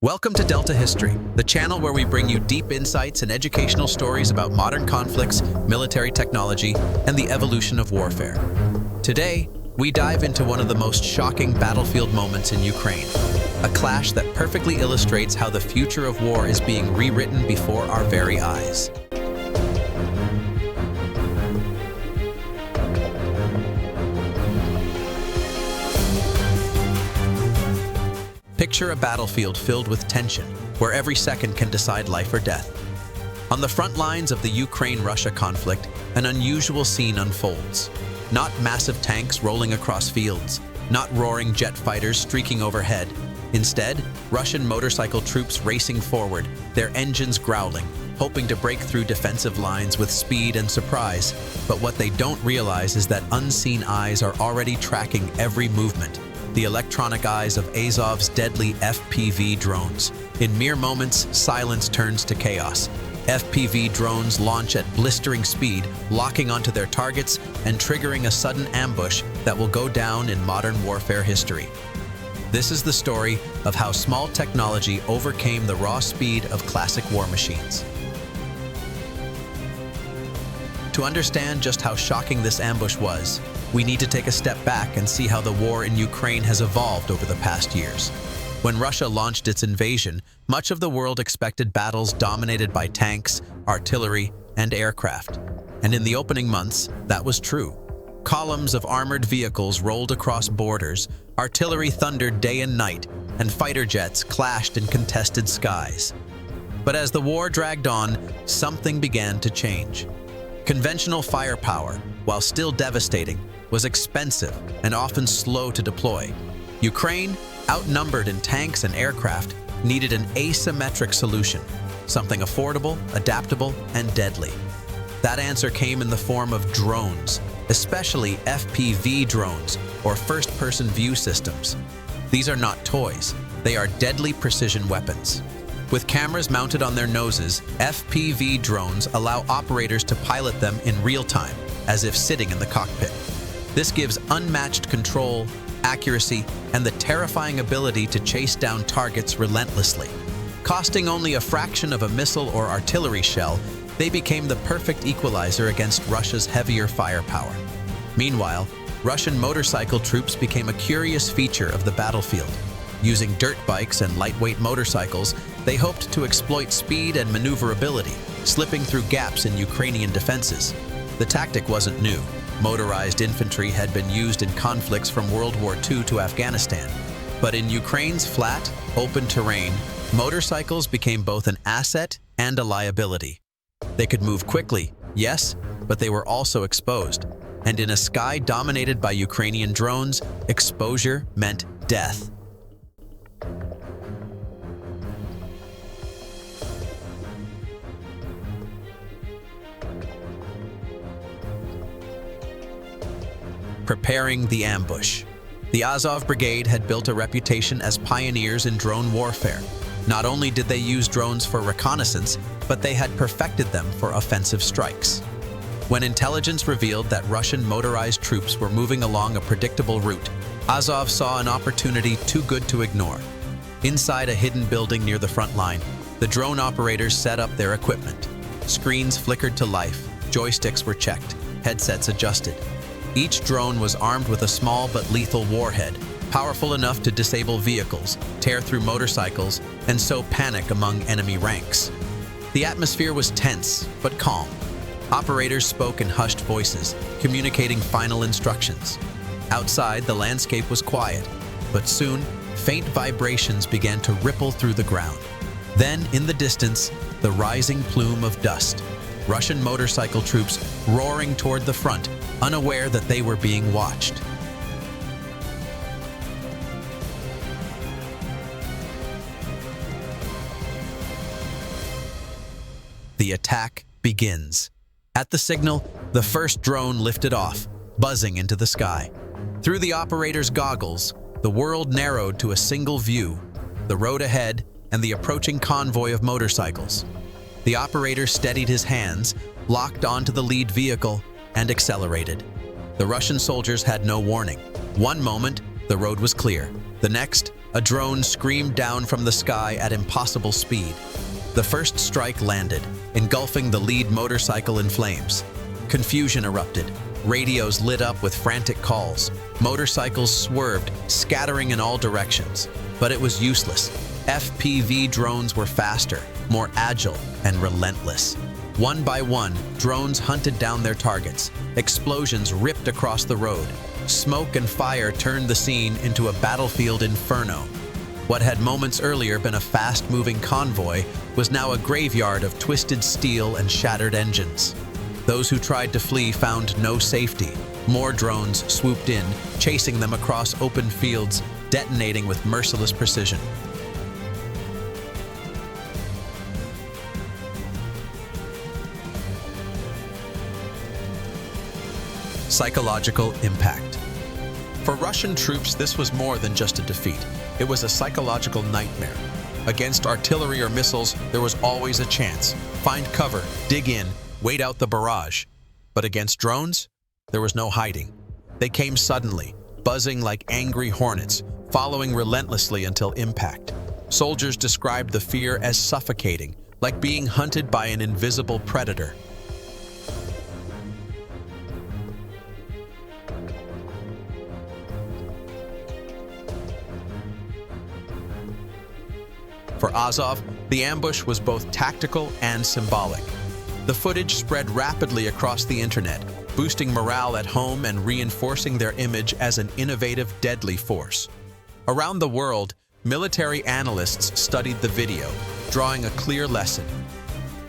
Welcome to Delta History, the channel where we bring you deep insights and educational stories about modern conflicts, military technology, and the evolution of warfare. Today, we dive into one of the most shocking battlefield moments in Ukraine, a clash that perfectly illustrates how the future of war is being rewritten before our very eyes. Picture a battlefield filled with tension, where every second can decide life or death. On the front lines of the Ukraine-Russia conflict, an unusual scene unfolds. Not massive tanks rolling across fields, not roaring jet fighters streaking overhead. Instead, Russian motorcycle troops racing forward, their engines growling, hoping to break through defensive lines with speed and surprise. But what they don't realize is that unseen eyes are already tracking every movement. The electronic eyes of Azov's deadly FPV drones. In mere moments, silence turns to chaos. FPV drones launch at blistering speed, locking onto their targets and triggering a sudden ambush that will go down in modern warfare history. This is the story of how small technology overcame the raw speed of classic war machines. To understand just how shocking this ambush was, we need to take a step back and see how the war in Ukraine has evolved over the past years. When Russia launched its invasion, much of the world expected battles dominated by tanks, artillery, and aircraft. And in the opening months, that was true. Columns of armored vehicles rolled across borders, artillery thundered day and night, and fighter jets clashed in contested skies. But as the war dragged on, something began to change. Conventional firepower, while still devastating, was expensive and often slow to deploy. Ukraine, outnumbered in tanks and aircraft, needed an asymmetric solution, something affordable, adaptable, and deadly. That answer came in the form of drones, especially FPV drones, or first-person view systems. These are not toys, they are deadly precision weapons. With cameras mounted on their noses, FPV drones allow operators to pilot them in real time, as if sitting in the cockpit. This gives unmatched control, accuracy, and the terrifying ability to chase down targets relentlessly. Costing only a fraction of a missile or artillery shell, they became the perfect equalizer against Russia's heavier firepower. Meanwhile, Russian motorcycle troops became a curious feature of the battlefield. Using dirt bikes and lightweight motorcycles, they hoped to exploit speed and maneuverability, slipping through gaps in Ukrainian defenses. The tactic wasn't new. Motorized infantry had been used in conflicts from World War II to Afghanistan. But in Ukraine's flat, open terrain, motorcycles became both an asset and a liability. They could move quickly, yes, but they were also exposed. And in a sky dominated by Ukrainian drones, exposure meant death. Preparing the ambush. The Azov Brigade had built a reputation as pioneers in drone warfare. Not only did they use drones for reconnaissance, but they had perfected them for offensive strikes. When intelligence revealed that Russian motorized troops were moving along a predictable route, Azov saw an opportunity too good to ignore. Inside a hidden building near the front line, the drone operators set up their equipment. Screens flickered to life, joysticks were checked, headsets adjusted. Each drone was armed with a small but lethal warhead, powerful enough to disable vehicles, tear through motorcycles, and sow panic among enemy ranks. The atmosphere was tense, but calm. Operators spoke in hushed voices, communicating final instructions. Outside, the landscape was quiet, but soon, faint vibrations began to ripple through the ground. Then, in the distance, the rising plume of dust. Russian motorcycle troops roaring toward the front, unaware that they were being watched. The attack begins. At the signal, the first drone lifted off, buzzing into the sky. Through the operator's goggles, the world narrowed to a single view, the road ahead and the approaching convoy of motorcycles. The operator steadied his hands, locked onto the lead vehicle, and accelerated. The Russian soldiers had no warning. One moment, the road was clear. The next, A drone screamed down from the sky at impossible speed. The first strike landed, engulfing the lead motorcycle in flames. Confusion erupted. Radios lit up with frantic calls. Motorcycles swerved, scattering in all directions. But it was useless. FPV drones were faster, more agile, and relentless. One by one, drones hunted down their targets. Explosions ripped across the road. Smoke and fire turned the scene into a battlefield inferno. What had moments earlier been a fast-moving convoy was now a graveyard of twisted steel and shattered engines. Those who tried to flee found no safety. More drones swooped in, chasing them across open fields, detonating with merciless precision. Psychological impact. For Russian troops, this was more than just a defeat. It was a psychological nightmare. Against artillery or missiles, there was always a chance. Find cover, dig in, wait out the barrage. But against drones, there was no hiding. They came suddenly, buzzing like angry hornets, following relentlessly until impact. Soldiers described the fear as suffocating, like being hunted by an invisible predator. For Azov, the ambush was both tactical and symbolic. The footage spread rapidly across the internet, boosting morale at home and reinforcing their image as an innovative, deadly force. Around the world, military analysts studied the video, drawing a clear lesson.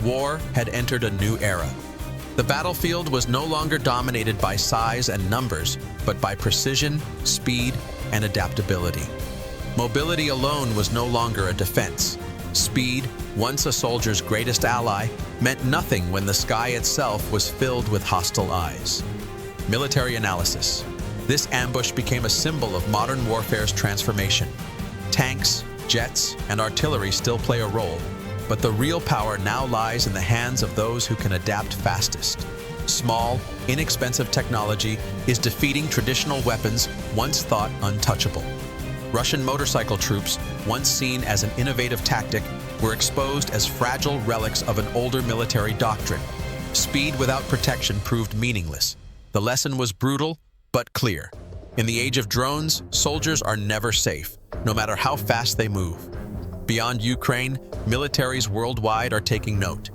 War had entered a new era. The battlefield was no longer dominated by size and numbers, but by precision, speed, and adaptability. Mobility alone was no longer a defense. Speed, once a soldier's greatest ally, meant nothing when the sky itself was filled with hostile eyes. Military analysis. This ambush became a symbol of modern warfare's transformation. Tanks, jets, and artillery still play a role, but the real power now lies in the hands of those who can adapt fastest. Small, inexpensive technology is defeating traditional weapons once thought untouchable. Russian motorcycle troops, once seen as an innovative tactic, were exposed as fragile relics of an older military doctrine. Speed without protection proved meaningless. The lesson was brutal, but clear. In the age of drones, soldiers are never safe, no matter how fast they move. Beyond Ukraine, militaries worldwide are taking note.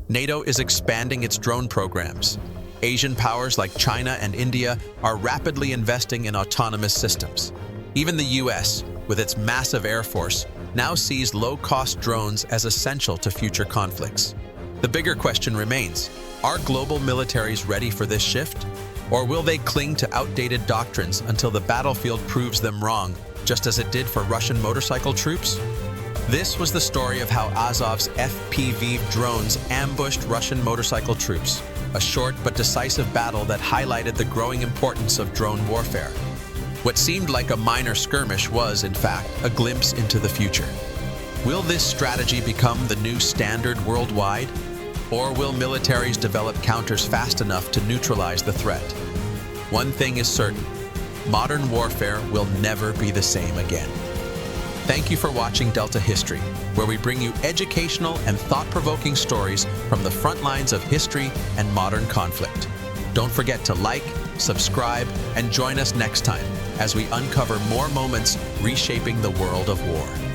NATO is expanding its drone programs. Asian powers like China and India are rapidly investing in autonomous systems. Even the US, with its massive air force, now sees low-cost drones as essential to future conflicts. The bigger question remains, are global militaries ready for this shift? Or will they cling to outdated doctrines until the battlefield proves them wrong, just as it did for Russian motorcycle troops? This was the story of how Azov's FPV drones ambushed Russian motorcycle troops, a short but decisive battle that highlighted the growing importance of drone warfare. What seemed like a minor skirmish was, in fact, a glimpse into the future. Will this strategy become the new standard worldwide? Or will militaries develop counters fast enough to neutralize the threat? One thing is certain, modern warfare will never be the same again. Thank you for watching Delta History, where we bring you educational and thought-provoking stories from the front lines of history and modern conflict. Don't forget to like, subscribe, and join us next time as we uncover more moments reshaping the world of war.